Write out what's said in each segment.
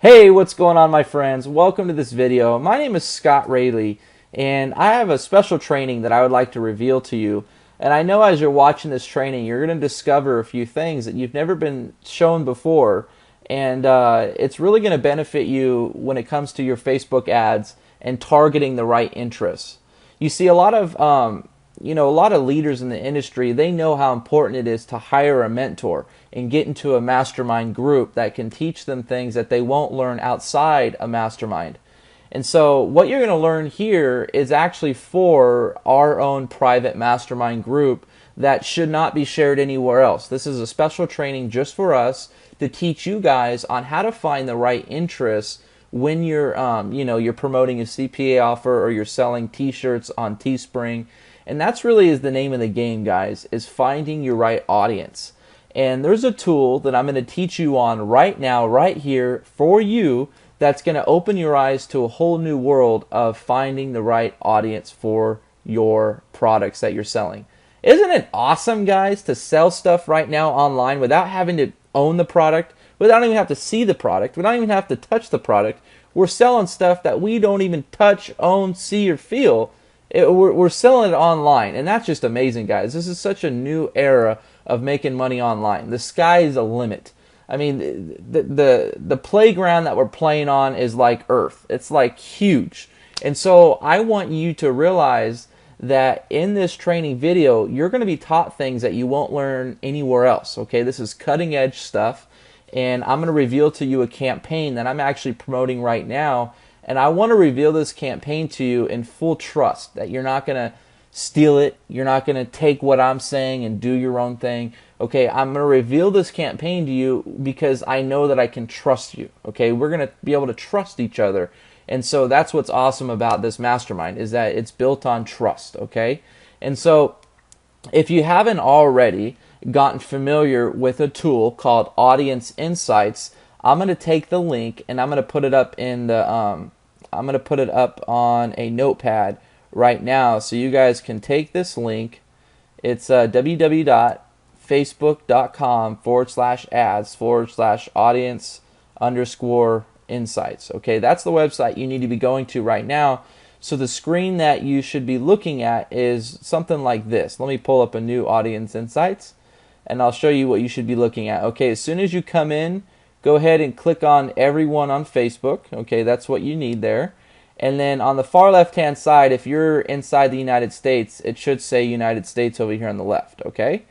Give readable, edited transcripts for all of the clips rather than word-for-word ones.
Hey, what's going on, my friends? Welcome to this video. My name is Scott Rayleigh, and I have a special training that I would like to reveal to you. And I know as you're watching this training, you're going to discover a few things that you've never been shown before, and it's really going to benefit you when it comes to your Facebook ads and targeting the right interests. You see, a lot of leaders in the industry, they know how important it is to hire a mentor and get into a mastermind group that can teach them things that they won't learn outside a mastermind. And so what you're going to learn here is actually for our own private mastermind group that should not be shared anywhere else. This is a special training just for us to teach you guys on how to find the right interests when you're you're promoting a CPA offer or you're selling t-shirts on TeeSpring. And that's really is the name of the game, guys, is finding your right audience. And there's a tool that I'm going to teach you on right now, right here for you, that's going to open your eyes to a whole new world of finding the right audience for your products that you're selling. Isn't it awesome, guys, to sell stuff right now online without having to own the product, without even have to see the product, without even have to touch the product? We're selling stuff that we don't even touch, own, see, or feel. We're selling it online, and that's just amazing, guys. This is such a new era of making money online. The sky is the limit. I mean, the playground that we're playing on is like Earth. It's like huge. And so I want you to realize that in this training video, you're going to be taught things that you won't learn anywhere else. Okay, this is cutting edge stuff, and I'm going to reveal to you a campaign that I'm actually promoting right now. And I want to reveal this campaign to you in full trust that you're not going to steal it. You're not going to take what I'm saying and do your own thing. Okay, I'm going to reveal this campaign to you because I know that I can trust you. Okay, we're going to be able to trust each other. And so that's what's awesome about this mastermind, is that it's built on trust. Okay, and so if you haven't already gotten familiar with a tool called Audience Insights, I'm going to take the link and I'm going to put it up in the I'm going to put it up on a notepad right now, so you guys can take this link. It's www.facebook.com/ads/audience_insights. Okay, that's the website you need to be going to right now. So the screen that you should be looking at is something like this. Let me pull up a new Audience Insights, and I'll show you what you should be looking at. Okay, as soon as you come in, go ahead and click on everyone on Facebook. Okay, that's what you need there. And then on the far left-hand side, if you're inside the United States, it should say United States over here on the left. Okay,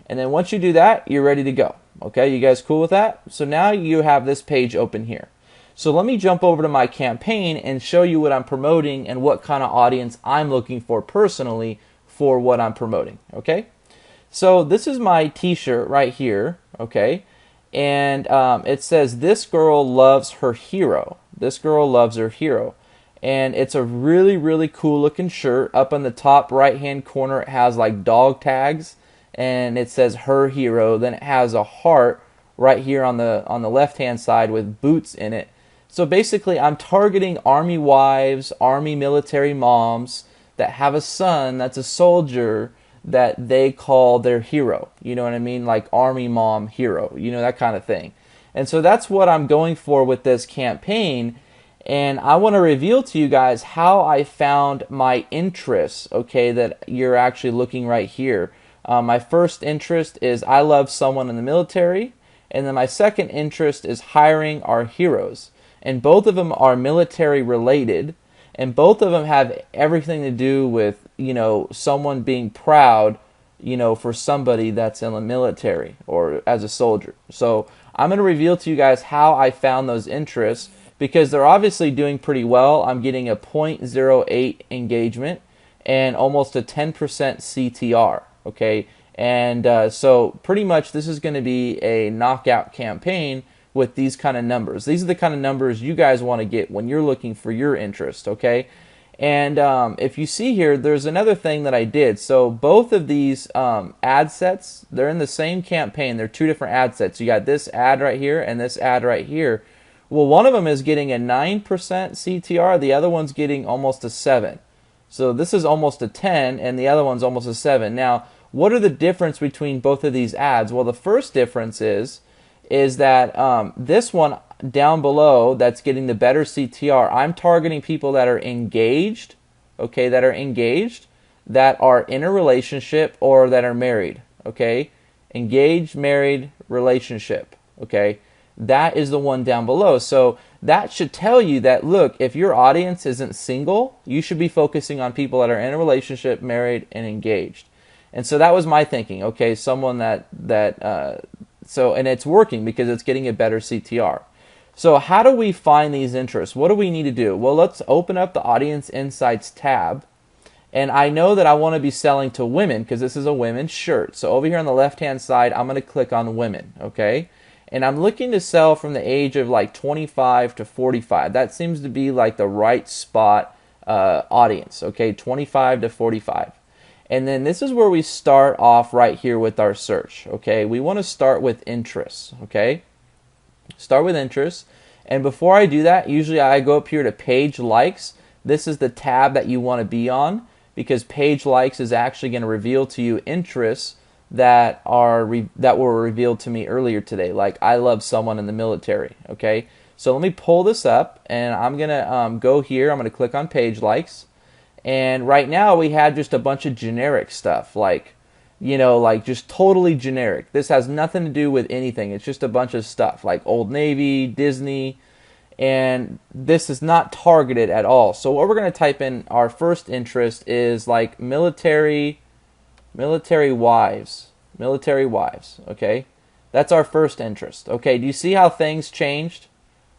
and then once you do that, you're ready to go. Okay, you guys cool with that? So now you have this page open here. So let me jump over to my campaign and show you what I'm promoting and what kind of audience I'm looking for personally for what I'm promoting. Okay, so this is my t-shirt right here. Okay, and it says, "This girl loves her hero." This girl loves her hero. And it's a really, really cool looking shirt. Up in the top right hand corner, it has like dog tags, and it says her hero. Then it has a heart right here on the left hand side with boots in it. So basically, I'm targeting Army wives, Army military moms that have a son that's a soldier that they call their hero. You know what I mean? Like Army mom hero, you know, that kind of thing. And so that's what I'm going for with this campaign. And I want to reveal to you guys how I found my interests, okay, that you're actually looking right here. My first interest is I love someone in the military. And then my second interest is hiring our heroes. And both of them are military related. And both of them have everything to do with, you know, someone being proud, you know, for somebody that's in the military or as a soldier. So I'm going to reveal to you guys how I found those interests, because they're obviously doing pretty well. I'm getting a 0.08 engagement and almost a 10% CTR. Okay, and so pretty much this is going to be a knockout campaign with these kind of numbers. These are the kind of numbers you guys want to get when you're looking for your interest. Okay, and if you see here, there's another thing that I did. So both of these ad sets, they're in the same campaign. They're two different ad sets. You got this ad right here and this ad right here. Well, one of them is getting a 9% CTR. The other one's getting almost a 7. So this is almost a 10, and the other one's almost a 7. Now, what are the difference between both of these ads? Well, the first difference is that this one, down below that's getting the better CTR, I'm targeting people that are engaged, okay, that are engaged, that are in a relationship, or that are married, okay? Engaged, married, relationship, okay? That is the one down below. So that should tell you that, look, if your audience isn't single, you should be focusing on people that are in a relationship, married, and engaged. And so that was my thinking. Okay, someone and it's working because it's getting a better CTR. So how do we find these interests? What do we need to do? Well, let's open up the Audience Insights tab. And I know that I want to be selling to women because this is a women's shirt. So over here on the left-hand side, I'm going to click on women, okay? And I'm looking to sell from the age of like 25 to 45. That seems to be like the right spot audience, okay? 25 to 45. And then this is where we start off right here with our search, okay? We want to start with interests, okay? Start with interests. And before I do that, usually I go up here to page likes. This is the tab that you want to be on because page likes is actually going to reveal to you interests that were revealed to me earlier today. Like I love someone in the military, okay? So let me pull this up and I'm going to go here. I'm going to click on page likes. And right now we have just a bunch of generic stuff, like, like just totally generic. This has nothing to do with anything. It's just a bunch of stuff like Old Navy, Disney, and this is not targeted at all. So what we're going to type in our first interest is like military wives, okay? That's our first interest. Okay, do you see how things changed?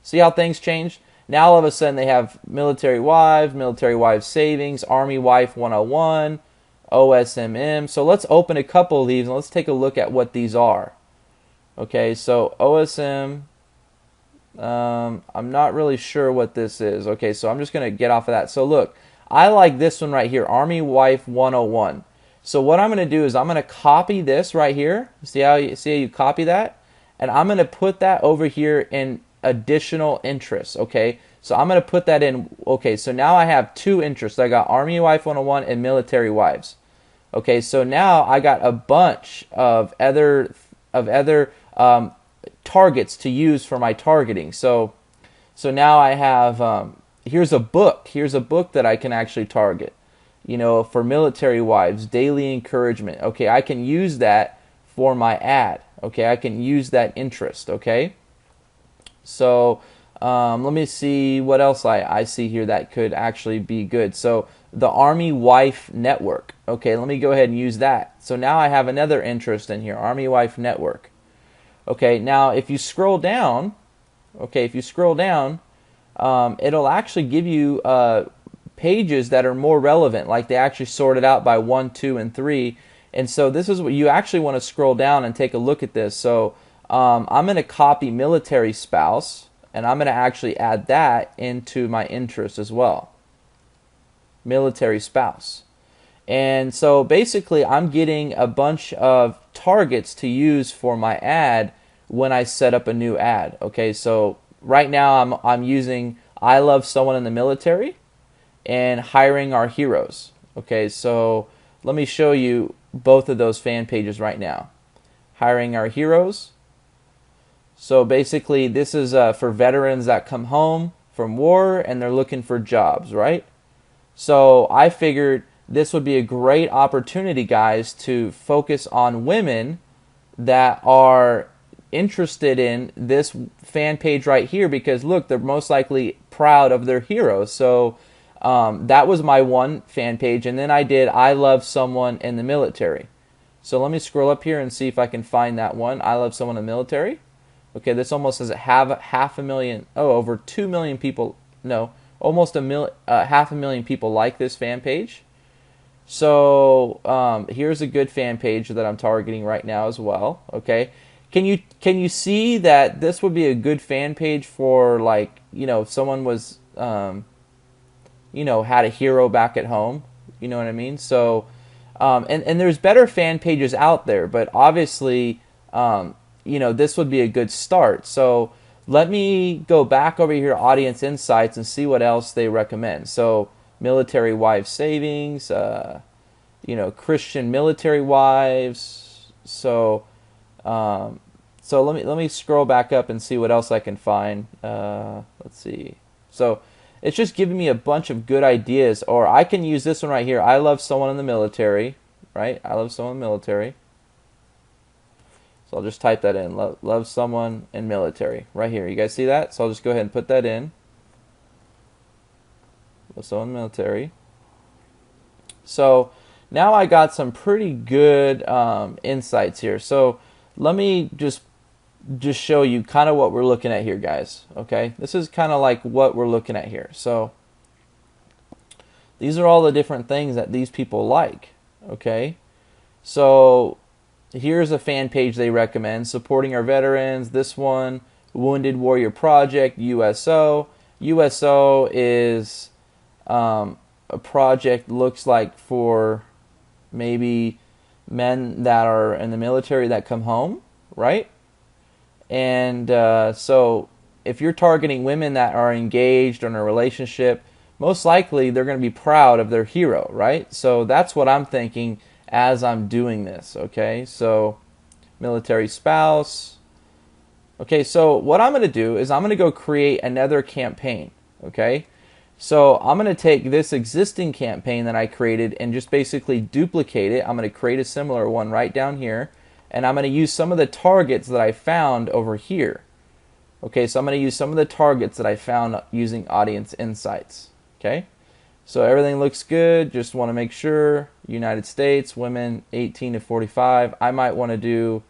See how things changed? Now all of a sudden they have military wives savings, Army Wife 101, OSMM. So let's open a couple of these and let's take a look at what these are. Okay, so OSM, I'm not really sure what this is. Okay, so I'm just going to get off of that. So look, I like this one right here, Army Wife 101. So what I'm going to do is I'm going to copy this right here. See how you copy that? And I'm going to put that over here in additional interests, okay? So I'm going to put that in. Okay, so now I have two interests. I got Army Wife 101 and military wives. Okay, so now I got a bunch of other targets to use for my targeting. So now I have here's a book that I can actually target. For military wives, daily encouragement. Okay, I can use that for my ad. Okay, I can use that interest. Okay, so let me see what else I see here that could actually be good. So the Army Wife Network. Okay, let me go ahead and use that. So now I have another interest in here, Army Wife Network. Okay, now if you scroll down, it'll actually give you pages that are more relevant, like they actually sort it out by 1, 2, and 3. And so this is what you actually want to scroll down and take a look at this. So I'm going to copy military spouse, and I'm going to actually add that into my interest as well. Military spouse. And so basically I'm getting a bunch of targets to use for my ad when I set up a new ad. Okay, so right now I'm using I love someone in the military and hiring our heroes. Okay, so let me show you both of those fan pages right now. Hiring our heroes. So basically this is for veterans that come home from war and they're looking for jobs, right? So I figured this would be a great opportunity, guys, to focus on women that are interested in this fan page right here because look, they're most likely proud of their heroes. So that was my one fan page, and then I did I love someone in the military. So let me scroll up here and see if I can find that one. I love someone in the military. Okay, this almost has half a million. Oh, over 2 million people. No, almost half a million people like this fan page. So here's a good fan page that I'm targeting right now as well. Okay, can you see that this would be a good fan page for, like, if someone was had a hero back at home, you know what I mean? So and there's better fan pages out there, but obviously this would be a good start. So let me go back over here, Audience Insights, and see what else they recommend. So military wives savings, Christian military wives. So So let me scroll back up and see what else I can find. Let's see. So it's just giving me a bunch of good ideas. Or I can use this one right here. I love someone in the military, right? I love someone in the military. So I'll just type that in. Love someone in military right here. You guys see that? So I'll just go ahead and put that in. Love someone in military. So now I got some pretty good insights here. So let me just show you kind of what we're looking at here, guys. Okay, this is kind of like what we're looking at here. So these are all the different things that these people like. Okay, so here's a fan page they recommend: supporting our veterans. This one, Wounded Warrior Project, USO. USO is a project, looks like, for maybe men that are in the military that come home, right? And so if you're targeting women that are engaged in a relationship, most likely they're going to be proud of their hero, right? So that's what I'm thinking as I'm doing this, okay? So military spouse. Okay, so what I'm going to do is I'm going to go create another campaign, okay? So I'm going to take this existing campaign that I created and just basically duplicate it. I'm going to create a similar one right down here. And I'm going to use some of the targets that I found over here. Okay, so I'm going to use some of the targets that I found using Audience Insights. Okay, so everything looks good. Just want to make sure. United States, women 18 to 45. I might want to do,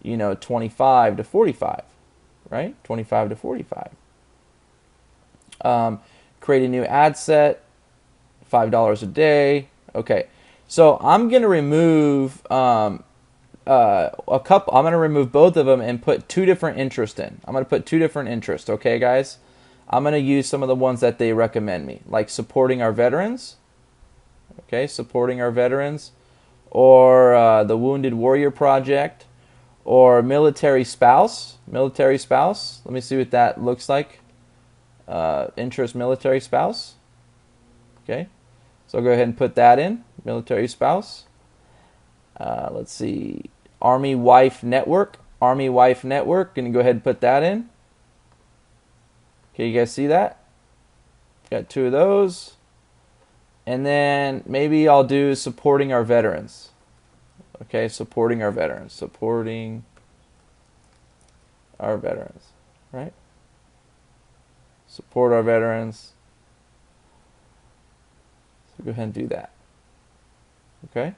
25 to 45, right? 25 to 45. Create a new ad set, $5 a day. Okay, so I'm going to remove a couple. I'm going to remove both of them and put two different interests in. I'm going to put two different interests, okay, guys? I'm going to use some of the ones that they recommend me, like supporting our veterans, okay, supporting our veterans, or the Wounded Warrior Project, or military spouse. Military spouse. Let me see what that looks like. Interest military spouse. Okay, so I'll go ahead and put that in. Military spouse. Let's see. Army Wife Network. Army Wife Network. Gonna go ahead and put that in. Okay, you guys see that? Got two of those. And then maybe I'll do supporting our veterans. Okay, supporting our veterans. Supporting our veterans. Right? Support our veterans. So go ahead and do that. Okay?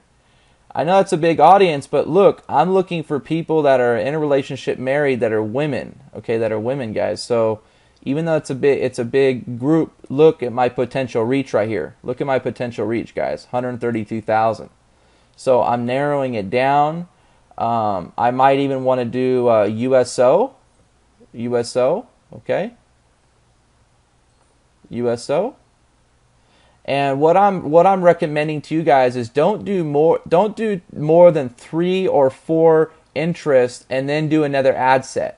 I know it's a big audience, but look, I'm looking for people that are in a relationship, married, that are women. Okay, that are women, guys. So even though it's a big group, look at my potential reach right here. Look at my potential reach, guys. 132,000. So I'm narrowing it down. I might even want to do USO. USO. Okay. USO. And what I'm recommending to you guys is don't do more than 3 or 4 interests and then do another ad set.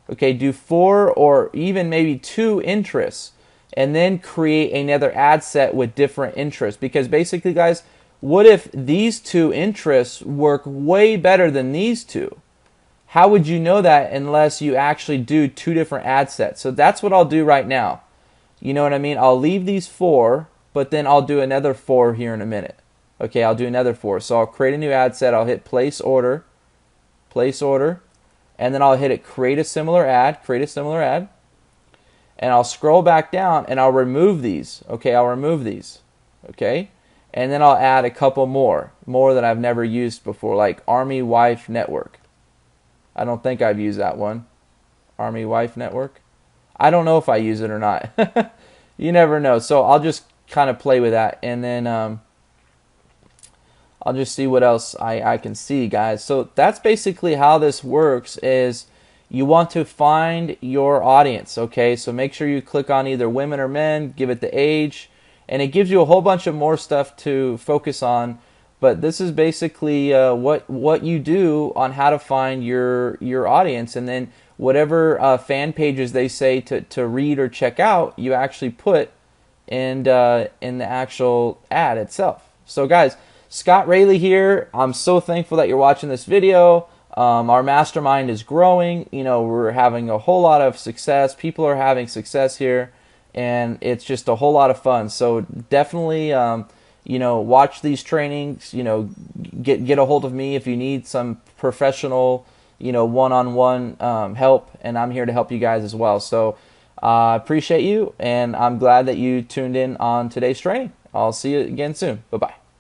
Okay, do 4 or even maybe 2 interests and then create another ad set with different interests. Because basically, guys, what if these 2 interests work way better than these 2? How would you know that unless you actually do 2 different ad sets? So that's what I'll do right now. You know what I mean? I'll leave these 4, but then I'll do another 4 here in a minute. Okay, I'll do another 4. So I'll create a new ad set. I'll hit place order, and then I'll hit it create a similar ad, and I'll scroll back down and I'll remove these. Okay, I'll remove these. Okay, and then I'll add a couple more that I've never used before, like Army Wife Network. I don't think I've used that one. Army Wife Network. I don't know if I use it or not. You never know. So I'll just kind of play with that, and then I'll just see what else I can see, guys. So that's basically how this works. Is you want to find your audience, okay? So make sure you click on either women or men, give it the age, and it gives you a whole bunch of more stuff to focus on. But this is basically what you do on how to find your audience, and then whatever fan pages they say to read or check out, you actually put in the actual ad itself. So guys, Scott Rayleigh here. I'm so thankful that you're watching this video. Our mastermind is growing. We're having a whole lot of success. People are having success here, and it's just a whole lot of fun. So definitely, watch these trainings. Get a hold of me if you need some professional, one-on-one help, and I'm here to help you guys as well. So I appreciate you, and I'm glad that you tuned in on today's training. I'll see you again soon. Bye-bye.